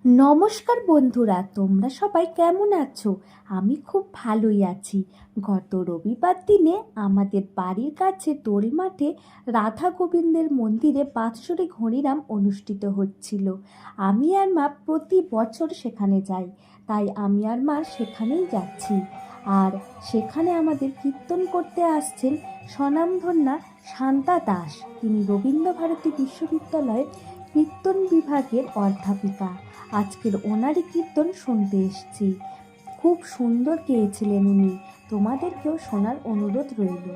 নমস্কার বন্ধুরা, তোমরা সবাই কেমন আছো? আমি খুব ভালোই আছি। গত রবিবার দিনে আমাদের বাড়ির কাছে দোল মাঠে রাধা গোবিন্দের মন্দিরে বাৎসরিক হরিনাম অনুষ্ঠিত হচ্ছিল। আমি আর মা প্রতি বছর সেখানে যাই, তাই আমি আর মা সেখানেই যাচ্ছি। আর সেখানে আমাদের কীর্তন করতে আসছেন স্বনামধন্যা শান্তা দাস। তিনি রবীন্দ্রভারতী বিশ্ববিদ্যালয়ের কীর্তন বিভাগের অধ্যাপিকা। আজকের ওনারই কীর্তন শুনতে এসেছি। খুব সুন্দর গেয়েছিলেন উনি। তোমাদেরকেও শোনার অনুরোধ রইল।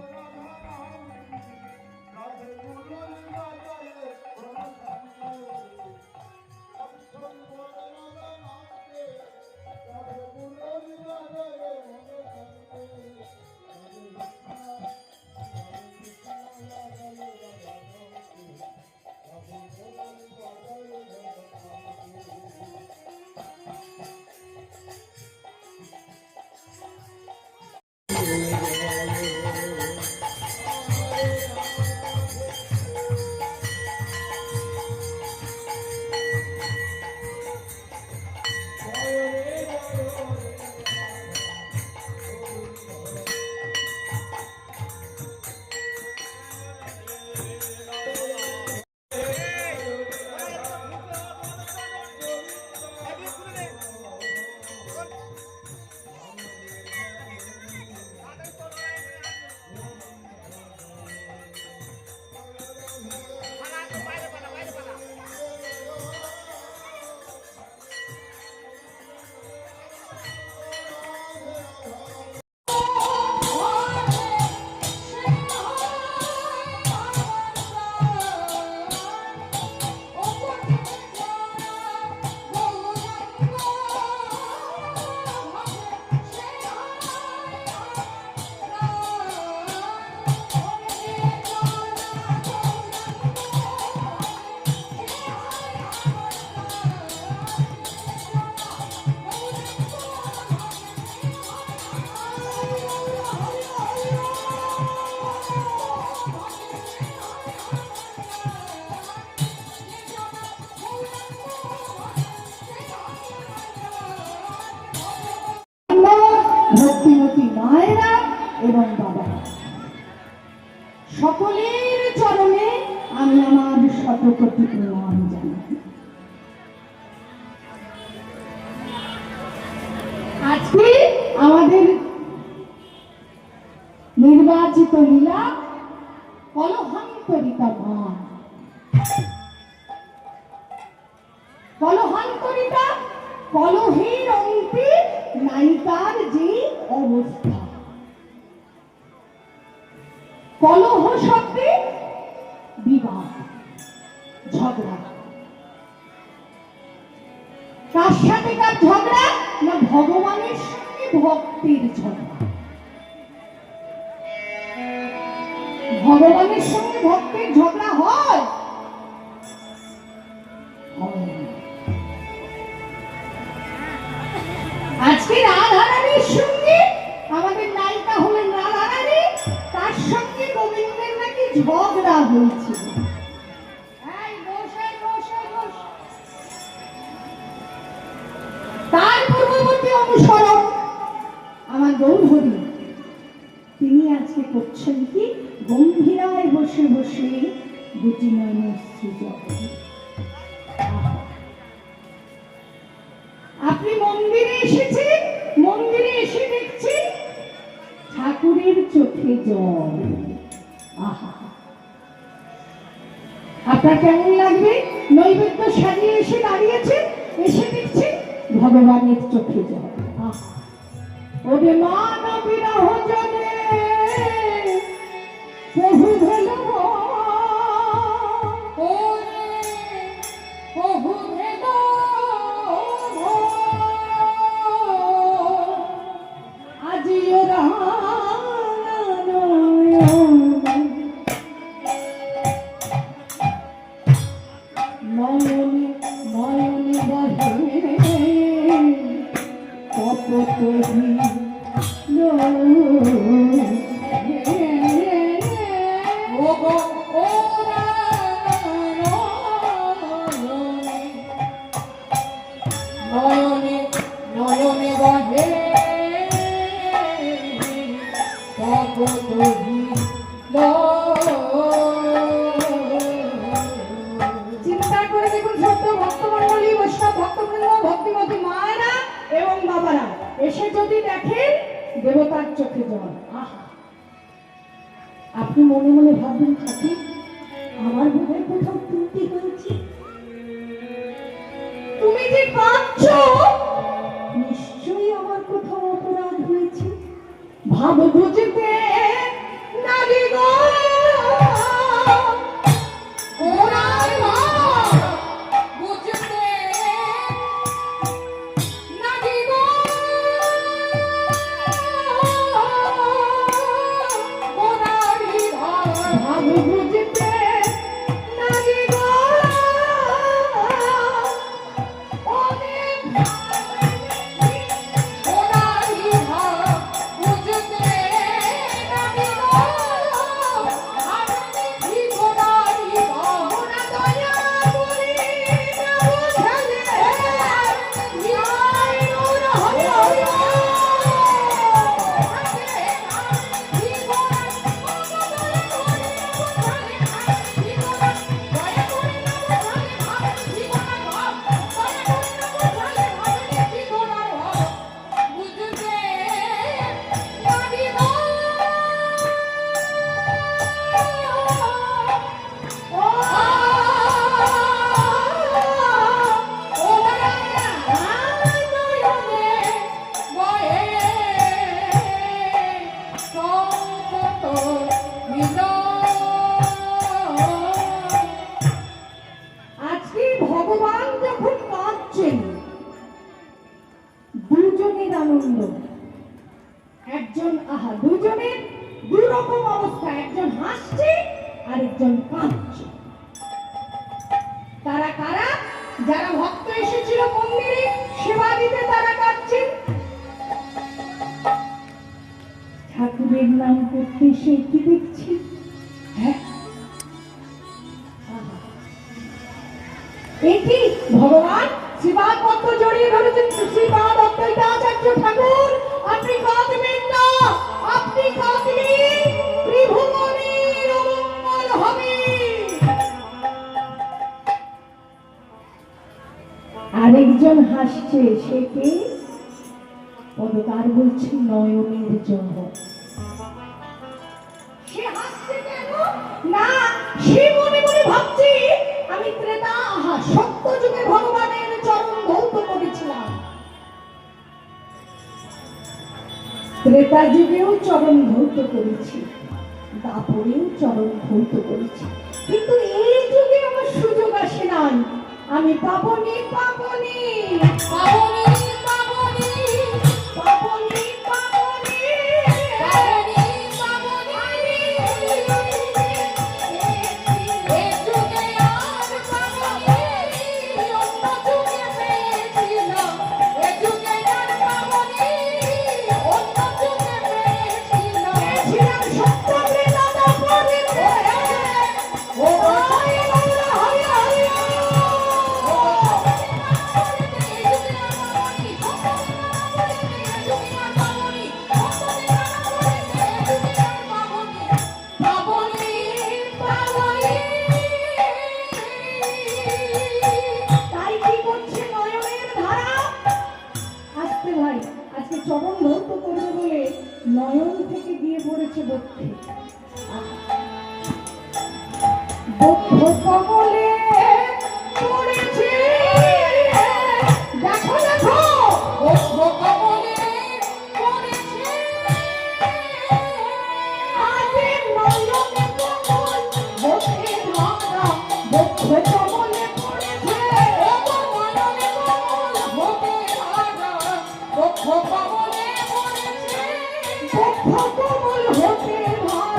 ভক্তিমতী মায়েরা এবং বাবারা, সকলের চরণে আমি আমার শতকোটি প্রণাম জানাই। আজকে আমাদের নির্বাচিত লীলা কলহান্তরিতা মা। কলহান্তরিতা, কলহের অন্তে নায়িকার যে অবস্থা। কলহ শব্দে বিবাদ, ঝগড়া। কার সাথে কার ঝগড়া? না ভগবানের সঙ্গে ভক্তের ঝগড়া। ভগবানের সঙ্গে ভক্তের ঝগড়া হয়? আজকে রাধারানীর সঙ্গে, আমাদের নায়িকা হলেন রাধারানী, তার সঙ্গে গোবিন্দের নাকি ঝগড়া হয়েছিল। তার পূর্ববর্তী অনুসরণ আমার গৌরহরি, তিনি আজকে করছেন কি গম্ভীরায় বসে বসে দুটি নয়নের সৃজন। আপনি মন্দিরে এসেছেন, মন্দিরে এসে দেখছেন ঠাকুরের চোখে জল। আহা, আপনার কেমন লাগবে? নৈবেদ্য সাজিয়ে এসে দাঁড়িয়েছে, এসে দেখছেন ভগবানের চোখে জল। আহা, ওরে মান বিরহ জনে বহু ভেল, বহু ভেল আজিও নয়নে নয়নে বহে কত কবি নয়নে নয়নে বহে তব চিন্তা করে দেখুন সত্য ভক্তমণ্ডলী বৈষ্ণব ভক্তবৃন্দ ভক্তিমতী মায়েরা এবং বাবারা এসে যদি দেখেন দেবতার চোখে জল। আহা, আপনি মনে মনে ভাববেন ঠাকুর আমার বোধহয় কোথাও ত্রুটি হয়েছে, তুমি যে কাঁদছো নিশ্চয়ই আমার কোথাও অপরাধ হয়েছে। ভাব বুঝতে নারী গো ওরার ভাব বুঝতে নারী গো ওরারি ভাব বুঝতে নারী গো দুজনের দুই রকম অবস্থা, একজন হাসছে আর একজন কাঁদছে। তারা কারা? যারা ভক্ত এসেছিল মন্দিরে সেবা দিতে তারা কাঁদছেন, ঠাকুরের নাম করতে সে কি দেখছি। হ্যাঁ, এটি ভগবান শিবাদ পদ্ম জড়িয়ে ধরেছেন শ্রীপাদ অদ্বৈত আচার্য ঠাকুর। আপনি কাঁদবেন না, আপনি কাঁদলে ত্রিভুবনের অমঙ্গল হবে। আরেকজন হাসছে, সে কে? পদকার বলছে নয়নের জল। সে হাসছে কেন? না, সে মনে মনে ভাবছে আমি ত্রেতা সত্য যুগে ভগবানের চরণ ধৌত করেছিলাম, ত্রেতা যুগেও চরণ ধৌত করেছি, দাপরেও চরণ ধৌত করেছি, কিন্তু এই যুগে আমার সুযোগ আসে নাই। আমি পাবনি পাবনি পাবনি পাবনি পাবনি পাবনি চরণ ধৌত করবে বলে নয়ন থেকে দিয়ে পড়েছে বক্ষে। বক্ষ কমলে পড়েছে, দেখো দেখো বক্ষ কমলে পড়েছে, আগে নয়নে কমল বক্ষে ধরা, বক্ষ কমলে পড়েছে, নয়নে কমল বক্ষে ধরা, বক্ষ কমলে পড়েছে, বক্ষ কমল হতে ধরা।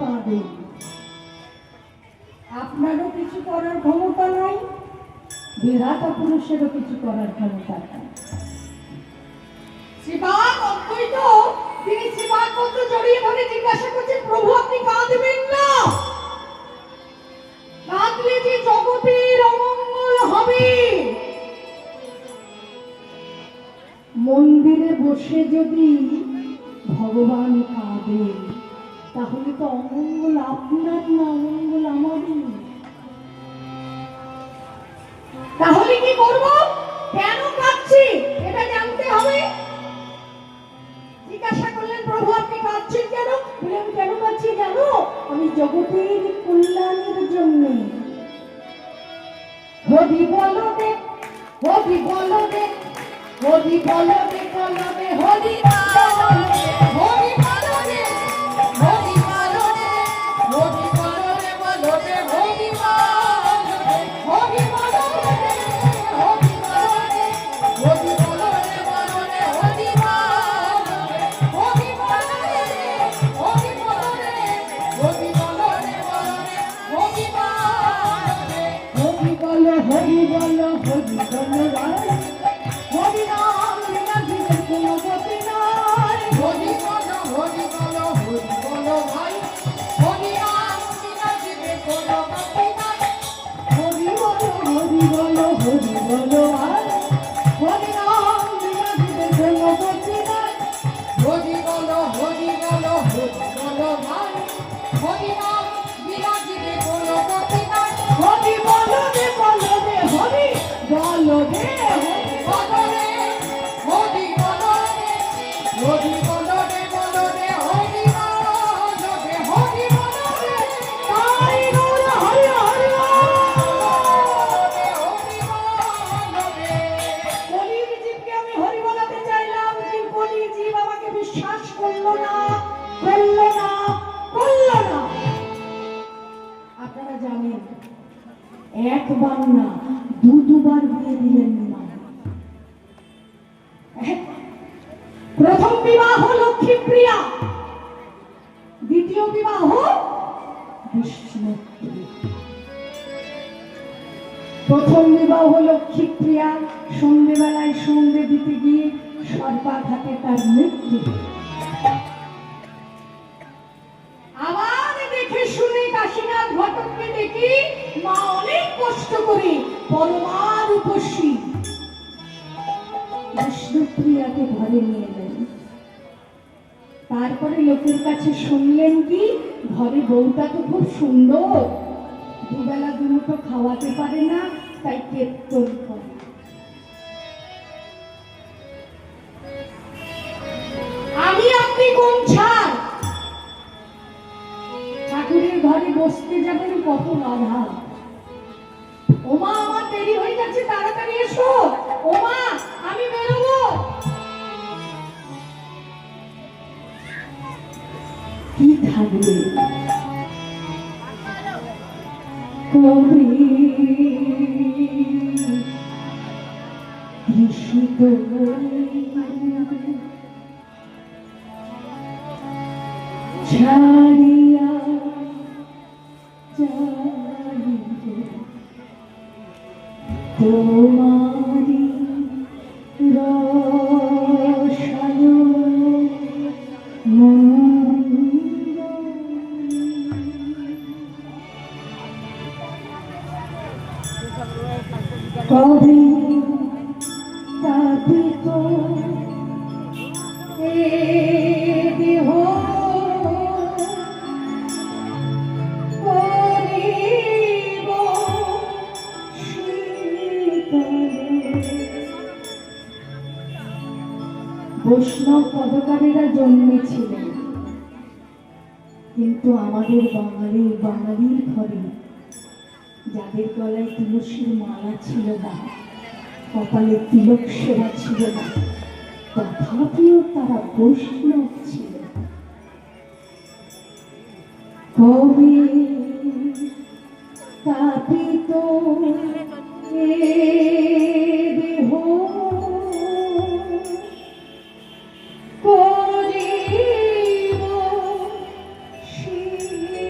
কাঁদে। আপনারও কিছু করার ক্ষমতা নাই, বিরাটা পুরুষেরও কিছু করার ক্ষমতা নাই। শ্রীবাদ অদ্বৈত তিনি শ্রীবাদ পত্র জড়িয়ে ধরে জিজ্ঞাসা করছেন, প্রভু আপনি কাঁদবেন না? কাঁদলে যে জগতের অমঙ্গল হবে। মন্দিরে বসে যদি ভগবান কাঁদে তাহলে তো অমঙ্গল আপনার না, অমঙ্গল আমারই। তাহলে কি করব? কেন কাঁদছি এটা জানতে হবে। জিজ্ঞাসা করলেন, প্রভু আপনি কাঁদছেন কেন? বললেন, কেন কাঁদছি জানো? আমি জগতের কল্যাণের জন্য। হরি বলো রে, হরি বলো রে, হরি বলো রে, বলো রে, হরি বলো রে, হরি বলো রে, হরি বলো রে, হরি বলো রে, বলো রে, হরি বলো রে, হরি বলো রে, হরি বলো রে, হরি বলো রে, বলো রে, হরি বলো রে, হরি বলো রে, হরি বলো রে, হরি বলো রে, বলো রে, হরি বলো রে, হরি বলো, হরি বলো, হরি বলো রে। হরি নাম বিনা জীবের কোনো গতি নাই। হরি বলো, হরি বলো, হরি বলো ভাই। হরি নাম বিনা জীবের কোনো গতি নাই। হরি বলো, হরি বলো, হরি বলো ভাই। হরি নাম বিনা জীবের কোনো গতি নাই। হরি বলো, হরি বলো, হরি বলো ভাই। হরি নাম বিনা জীবের কোনো গতি নাই। হরি বলো রে, বলো রে, হরি বলো রে, হরি বলো রে, হরি বলো রে, হরি বলো রে, বলো রে, হরি বলো রে, হরি বলো রে, তাই গৌর হরি হরি কলির জীবকে আমি হরি বলাতে চাইলাম, কিন্তু কলির জীব আমাকে বিশ্বাস করলো না, করলো না, করলো না। আপনারা জানেন একবার না দুবার বিয়ে দিলেন না। প্রথম বিবাহ লক্ষ্মীপ্রিয়া, দ্বিতীয় বিবাহ বিষ্ণুপ্রিয়া। প্রথম বিবাহ লক্ষ্মীপ্রিয়া, সন্ধ্যেবেলায় সন্ধ্যে দিতে গিয়ে সর্পাঘাতে তার মৃত্যু। আবার দেখে শুনে কাশীনাথ ঘটককে দেখি মা অনেক কষ্ট করে পরমা রূপসী বিষ্ণুপ্রিয়াকে ঘরে নিয়ে এলেন। তারপরে লোকের কাছে শুনলেন কি, ঘরে বউটা তো খুব সুন্দর, দুবেলা দুমুঠো খাওয়াতে পারে না, তাই কীর্তন করে। আমি আপনি কোন ছাড়, ঠাকুরের ঘরে বসতে যাবেন কত বাধা। ওমা আমার দেরি হয়ে যাচ্ছে, তাড়াতাড়ি এসো। ওমা আমি বেরোবো। কি থাকবে কবি ঋষিত ছাড়িয়া যাইবে তোমারি রসালো কবে তাপিত এ দেহ করিব বৈষ্ণব পদকারীরা জন্মেছিলেন, কিন্তু আমাদের বাঙালির ঘরে যাদের গলায় তুলসীর মালা ছিল না, কপালে তিলক সেবা ছিল না, তথাপিও তারা বৈষ্ণব ছিল। কবি তাপিত এ দেহ করিব শীতল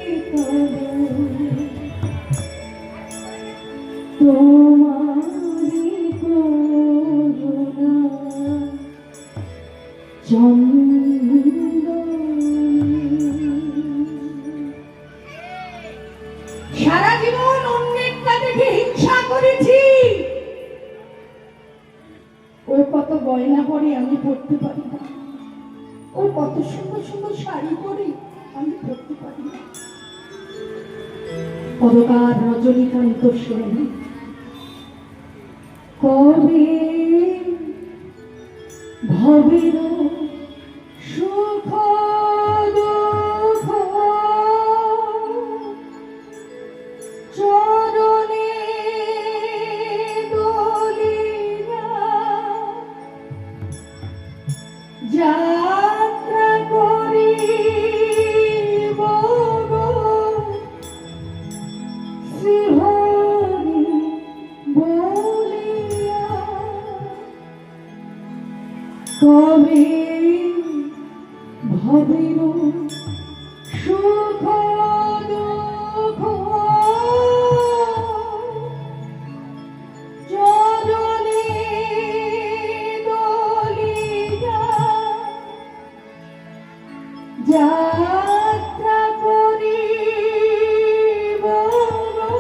সারা জীবন অন্যেরটা দেখে হিংসা করেছি। ও কত গয়না পরে আমি পড়তে পারি না, ও কত সুন্দর সুন্দর শাড়ি পরে আমি পড়তে পারি না। পদকার রজনীকান্ত সেন কবে ভবের সুখ দুঃখ চরণে দলিয়া যাত্রা করিব গো শ্রীহরি বলিয়া। কবে ভবের সুখ দুঃখ চরণে দলিয়া যাত্রা করিব গো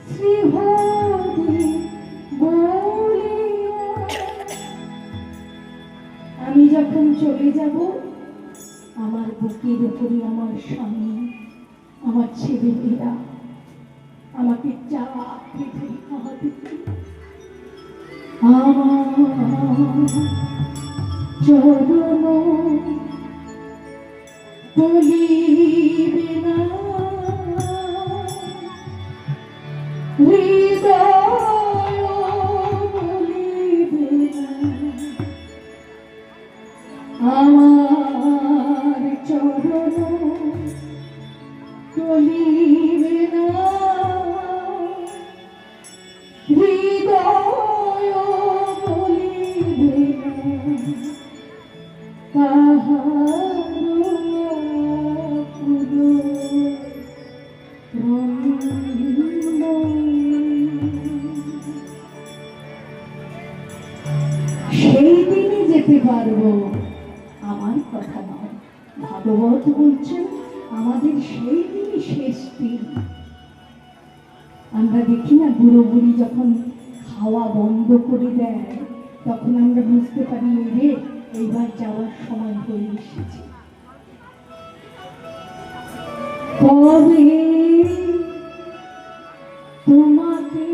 শ্রীহরি বলিয়া। আমি যখন চলে যাব, আমার বুকের উপরে আমার স্বামী, আমার ছেলেমেয়েরা আমাকে চাকরি খাওয়াতে, আমার চরণ বলিবে না, হৃদয় বলিবে না, আমার চরণ বলিবে না, হৃদয় বলিবে না, সেই দিনে যেতে পারবো, আমার কথা নয়। ভাগবত বলছেন আমাদের সেই দিনই শেষ দিন। আমরা দেখি না, বুড়ো বুড়ি যখন খাওয়া বন্ধ করে দেয়, তখন আমরা বুঝতে পারি রে এইবার যাওয়ার সময় হয়ে এসেছে। কবে তোমাকে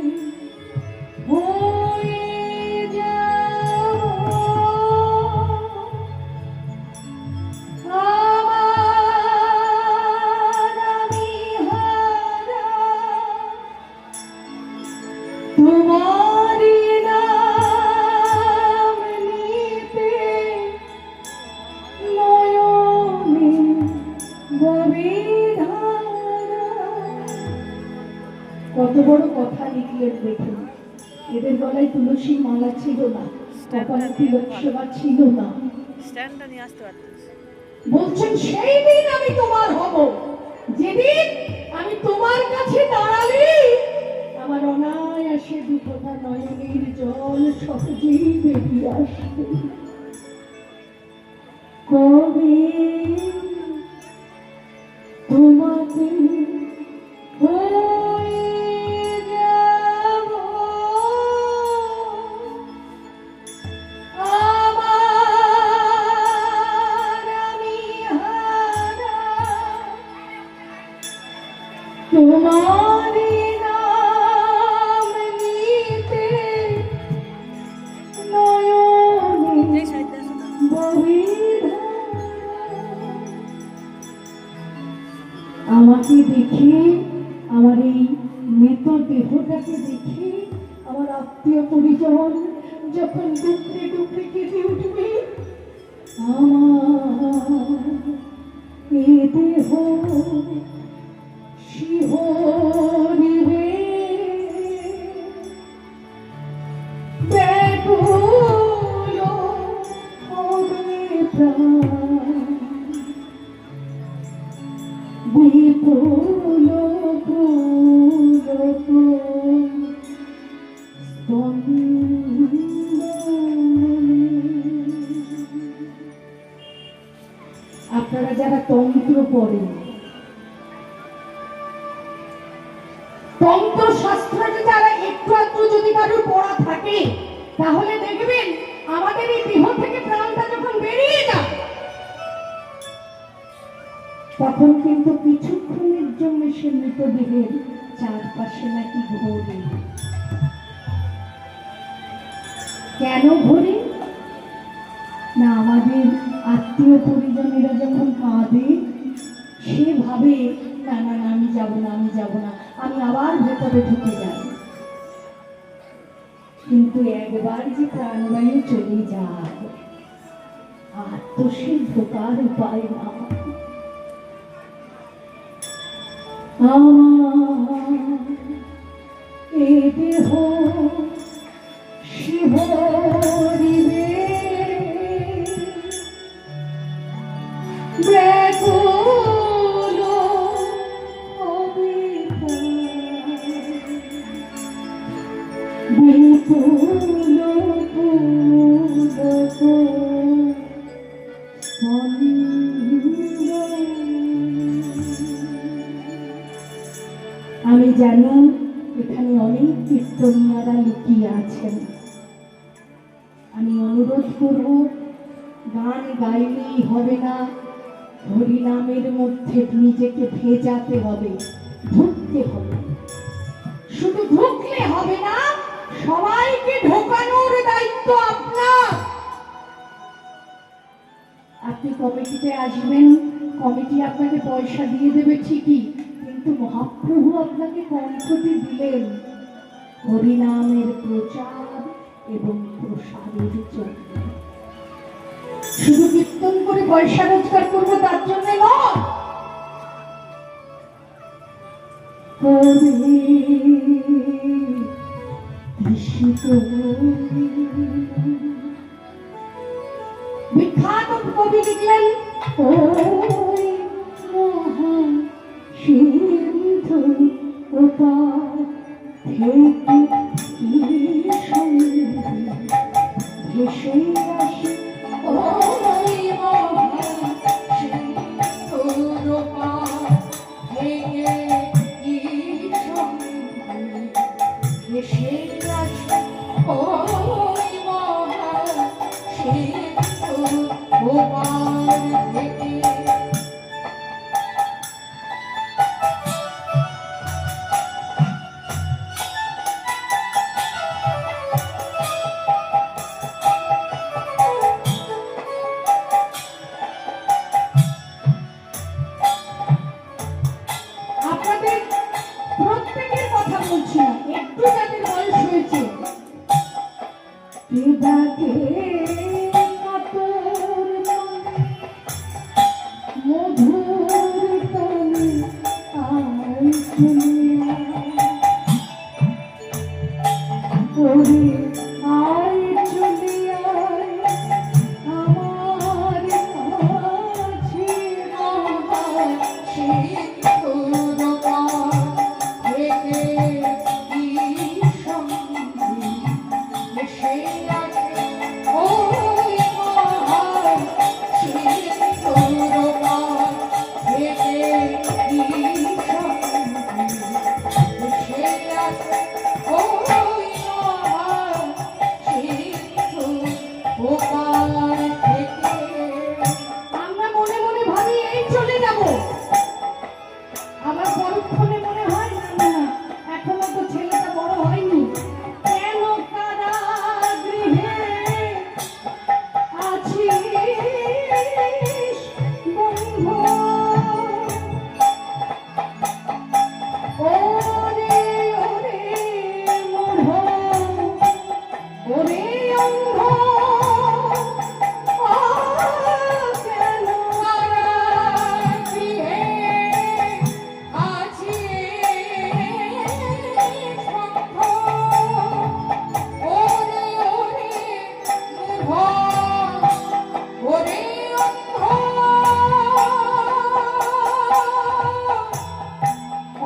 হয়ে যাব আমার আমি হারা, তোমারি নাম নিতে নয়নে গভীর ধারা। কত বড় কথা লিখলেন দেখুন। এদের গলায় তুলসী মালা ছিল না, কপালে তিলক সেবা ছিল না। বলছেন সেই দিন আমি তোমার হব, যেদিন আমি তোমার কাছে দাঁড়ালে আমার অনায়াসে দুটোটা নয়নের জল সহজেই বেরিয়ে আসবে। কবে তোমাকে হয়ে যাব আমার আমি হারা, তোমারি নাম নিতে নয়নে গভীর ধারা। আমাকে দেখে, আমার এই মৃত দেহটাকে দেখে আমার আত্মীয় পরিজন যখন ডুকরে ডুকরে কেঁদে উঠবে, আমার এ দেহ শিহরিবে, ব্যাকুল হবে প্রাণ, বিপুল পুলক স্পন্দনে। মন্ত্র পড়ে। তন্ত্র শাস্ত্রটা যারা একটু একটু যদি কারোর পড়া থাকে, তাহলে দেখবেন আমাদের এই দেহ থেকে প্রাণটা যখন বেরিয়ে যায়, তখন কিন্তু কিছুক্ষণের জন্য সে মৃতদেহের চারপাশে নাকি ঘোরে। কেন ঘোরে না, আমাদের আত্মীয় পরিজনেরা যখন কাঁদে, সে ভাবে না না না, আমি যাব না, আমি যাব না, আমি আবার ভেতরে ঢুকে যাই। কিন্তু একবার যে প্রাণবায়ু চলে যায়, আর তো সে ঢোকার উপায় না। এ দেহ শিহরিবে ব্যাকুল বিপুল আমি জানি এখানে অনেক কীর্তনিয়ারা লুকিয়ে আছেন। আমি অনুরোধ করব, গান গাইলেই হবে না, হরিনামের মধ্যে নিজেকে ভেজাতে হবে, ঢুকতে হবে। শুধু ঢুকলে হবে না, সবাইকে ঢোকানোর দায়িত্ব আপনার। আপনি কমিটিতে আসবেন, কমিটি আপনাকে পয়সা দিয়ে দেবে ঠিকই, কিন্তু মহাপ্রভু আপনাকে কণ্ঠটি দিলেন হরিনামের প্রচার এবং প্রসারের জন্য। শুধু কীর্তন করে পয়সা রোজগার করবো তার জন্য নয়, বিখ্যাত কবি লিখলেন, ওই মহা সিন্ধু ওপার থেকে কি সঙ্গে ভেসে আসে, ওই মহা সিন্ধুর ওপার থেকে কি সঙ্গে ভেসে আসে, ওই মহা সিন্ধুর ওপার থেকে। আপনাদের প্রত্যেকের কথা বলছি না, একটু যাদের বয়স হয়েছে, মধুর তনে আয় চলিয়া, ওরে আয় চলিয়া আমার কাছে, সিন্ধুর ওপার থেকে কি সঙ্গে ভেসে আসে, ওই মহা সিন্ধুর ওপার থেকে কি সঙ্গে ভেসে আসে, ওই মহা সিন্ধুর ওপার থেকে। আমরা মনে মনে ভাবি এই চলে যাব, আমার পরক্ষণে মনে হয় না না, এখনো তো ছেলেটা বড় হয়নি, কেন কারাগৃহে আছিস বন্ধু, ওরে ওরে মূঢ়, ওরে অন্ধ, কেন কারাগৃহে আছিস বন্ধু, ওরে ওরে মূঢ়, ওরে অন্ধ।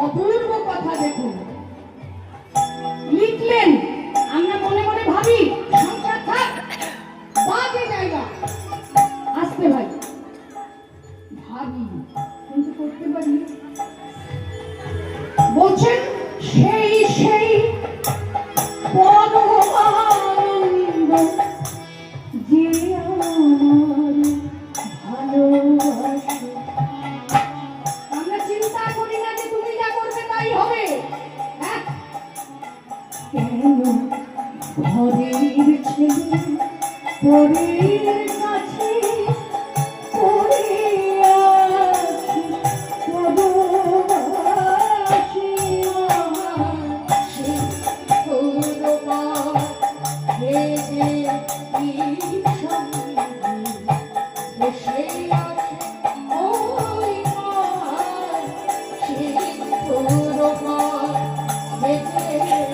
অপূর্ব কথা দেখুন লিখলেন। আমরা মনে মনে ভাবি সংসার থাক, বাজে জায়গা, আসতে ভাই ভাবি পরীর কাছে পড়ে আছি পরবাসী সেই পরবা হেগে কি সঙ্গী এসে আছে ওই মার সেই পরবা হেগে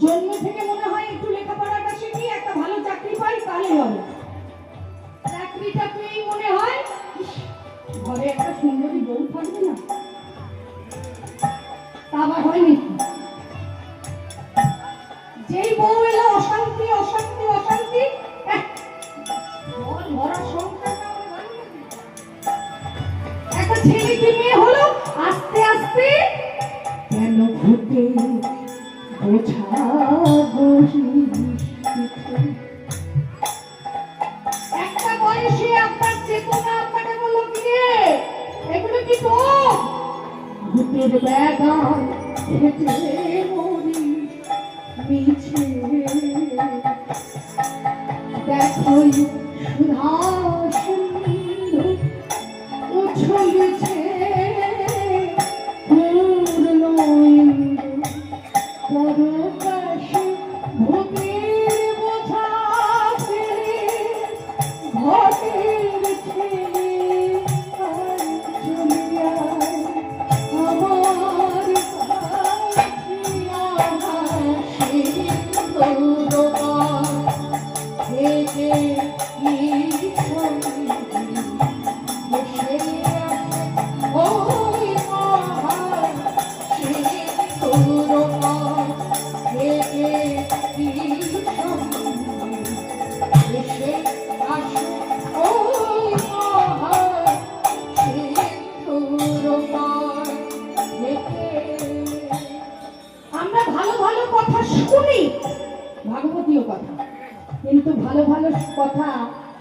জন্ম থেকে মনে হয় একটু লেখাপড়াটা শিখি একটা ভালো চাকরি পাই তাহলে হবে চাকরিটা পেয়েই মনে হয় ইস, ঘরে একটা সুন্দরী বউ থাকবে না তা আবার হয়নি যেই বউ এলো অশান্তি অশান্তি অশান্তি মন ভরা সংসারটা আমার ভালো লাগে। একটা ছেলে কি মেয়ে হলো আস্তে আস্তে কেন ঘুটে বোঝা একটা বয়সে আপনার চেতনা আপনাকে বললো কি রে এগুলো কি তো ভূতের ব্যাগান হেঁটে মরি মিছে দেখোই সুধা সিন্ধু উছলেছে পূর্ণ ইন্দু পরকাশে ভূতের বোঝা ফেলে ঘটের ছেলে আর চলে আয় আমার কাছে গৌরবা হেগে কি সঙ্গী এসে আছে ওই মার সেই গৌরবা হেগে কি সঙ্গী এসে আসে ওই মার সেই গৌরবা হেগে আমরা ভালো ভালো কথা শুনি ভাগবতীয় কথা কিন্তু ভালো ভালো কথা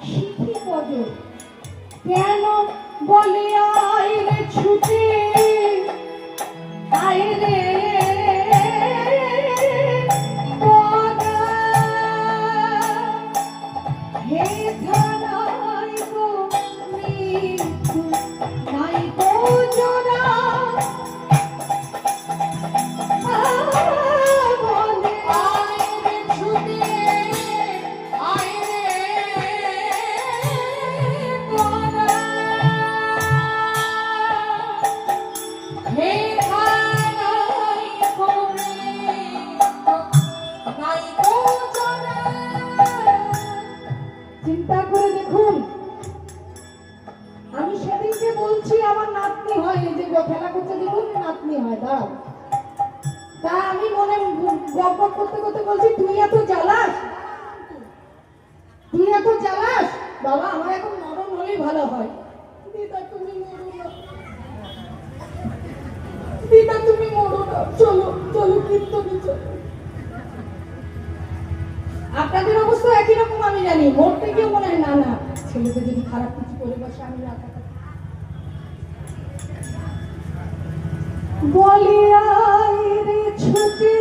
শিখি কত কেন বলে আইলে ছুটে আইলে পদা হে ধানাই গো মৃত্যু নাই গো জোড়া বলে আইলে ছুটে আইলে পদা হে ধানাই গো মৃত্যু নাই গো জোড়া চিন্তা করে দেখুন আমি সেদিনকে বলছি আমার নাতনি হয় এই যে খেলা করতে দেখুন নাতনি হয় দাঁড়াও তা আমি মনে গপ করতে করতে বলছি তুই এত জ্বালাস বাবা আমার এখন মরণ হলেই ভালো হয় দিদা তুমি মরো না দিদা তুমি মরো না চলো চলো কীর্তনে চলো আপনাদের অবস্থা একই রকম আমি জানি মরতে গিয়ে মনে হয় না না ছেলেকে যদি খারাপ কিছু করে বসে আমি রাখা বলি আয় রে ছুটে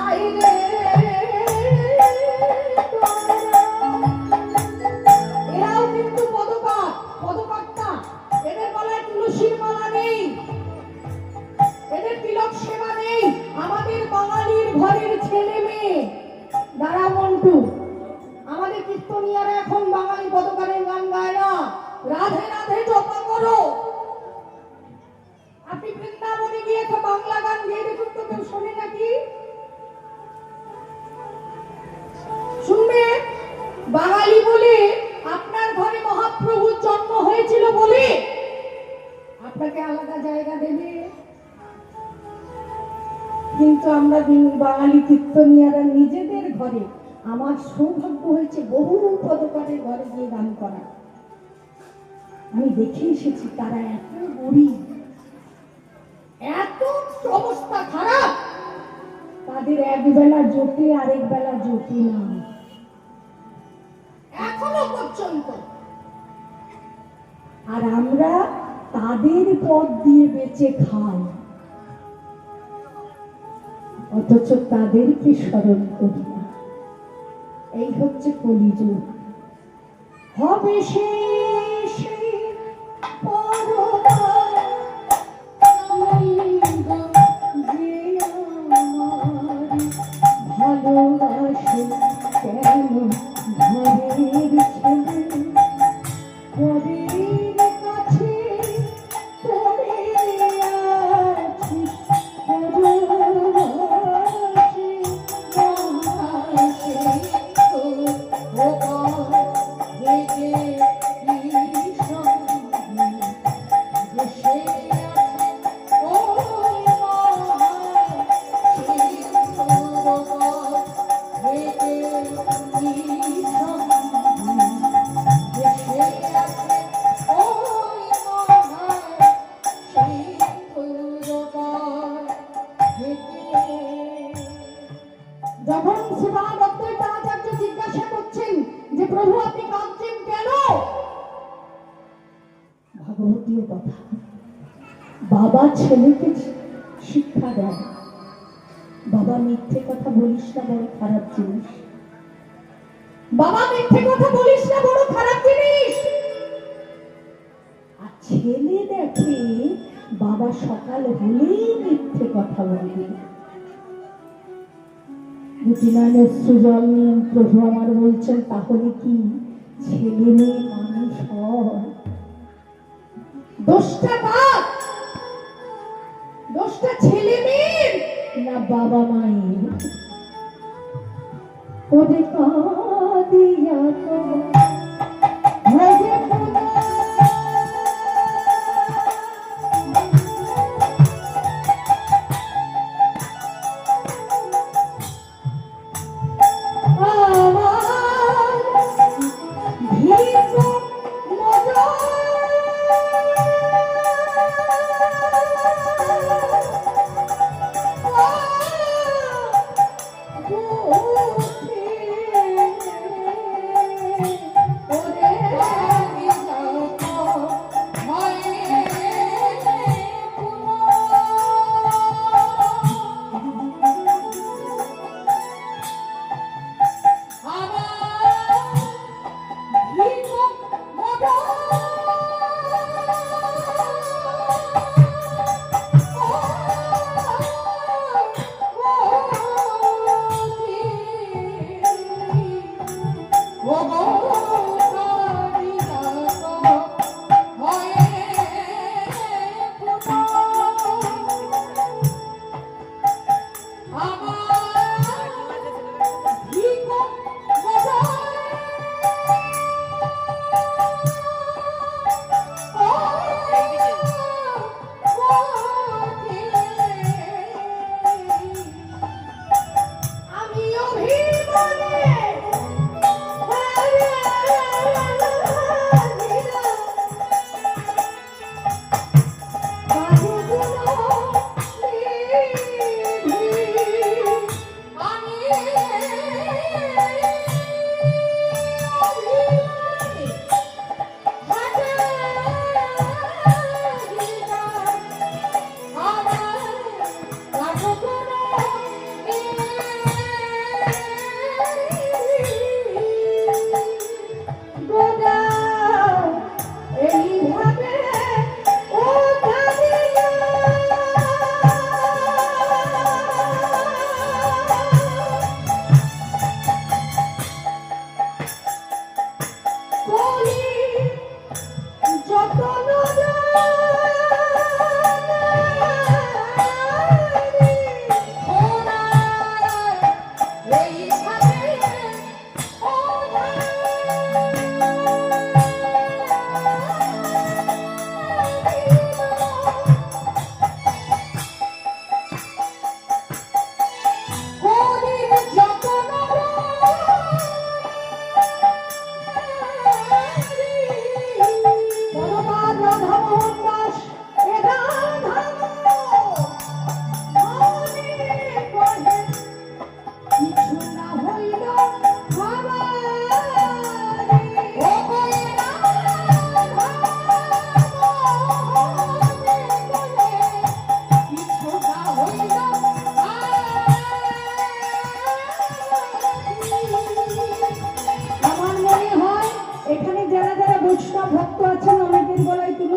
আয় রে এরাও কিন্তু পদকারটা এদের গলায় তুলসীর মালা নেই এদের তিলক সেবা নেই আমাদের বাঙালির ঘরের ছেলে মেয়ে দাঁড়া মন্টু আমাদের কীর্তনিয়ারা এখন বাঙালি পদকারের গান গায় না রাধে রাধে জপা করো আপনি বৃন্দাবনে গিয়ে তো বাংলা গান গিয়ে দেখুন তো কেউ শোনে নাকি শুনবে বাঙালি বলে আপনার ঘরে মহাপ্রভুর জন্ম হয়েছিল বলে আপনাকে আলাদা জায়গা দেবে কিন্তু আমরা বাঙালি কীর্তনিয়ারা নিজেদের ঘরে আমার সৌভাগ্য হয়েছে বহু পদকারের ঘরে গিয়ে গান করা আমি দেখে এসেছি তারা এত গরিব এত অবস্থা খারাপ তাদের এক বেলা জোটে আরেক বেলা জোটে না এখনো পর্যন্ত আর আমরা তাদের পথ দিয়ে বেঁচে খাই অথচ তাদেরকে স্মরণ করি না। এই হচ্ছে কলিযুগ। হবে শেষ পরকাল, নন্দ যে আমার ভালোবাসে কেন ঘরের ছেলে, পরের কাছে পড়ে আছিস পরবাসে, বাসে তোর ভগবান হেগে যখন শিবানন্দ আচার্য জিজ্ঞাসা করছেন যে প্রভু আপনি কাঁদছেন কেন, ভাগবতীয় কথা, বাবা ছেলেকে শিক্ষা দেন, বাবা মিথ্যে কথা বলিস না, বড় খারাপ জিনিস, বাবা মিথ্যে কথা বলিস না, বড় খারাপ জিনিস। আর ছেলে দেখে বাবা সকাল হলেই মিথ্যে কথা বলবে, দুটি নয়নের সুজল নিয়ে প্রভু আমার বলছেন তাহলে কি ছেলে মেয়ে মানুষ হয়? দোষটা কার? দোষটা ছেলে মেয়ের না বাবা মায়ের? ওরে কাঁদিয়া ভগে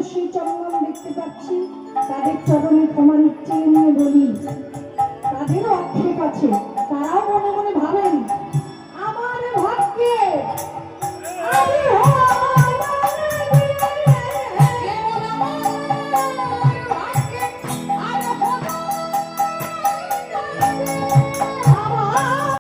শ্রীচরণ দেখতে পাচ্ছি, তাদের চরণে ক্ষমার চেয়ে নিয়ে বলি, তাদেরও আক্ষেপ আছে।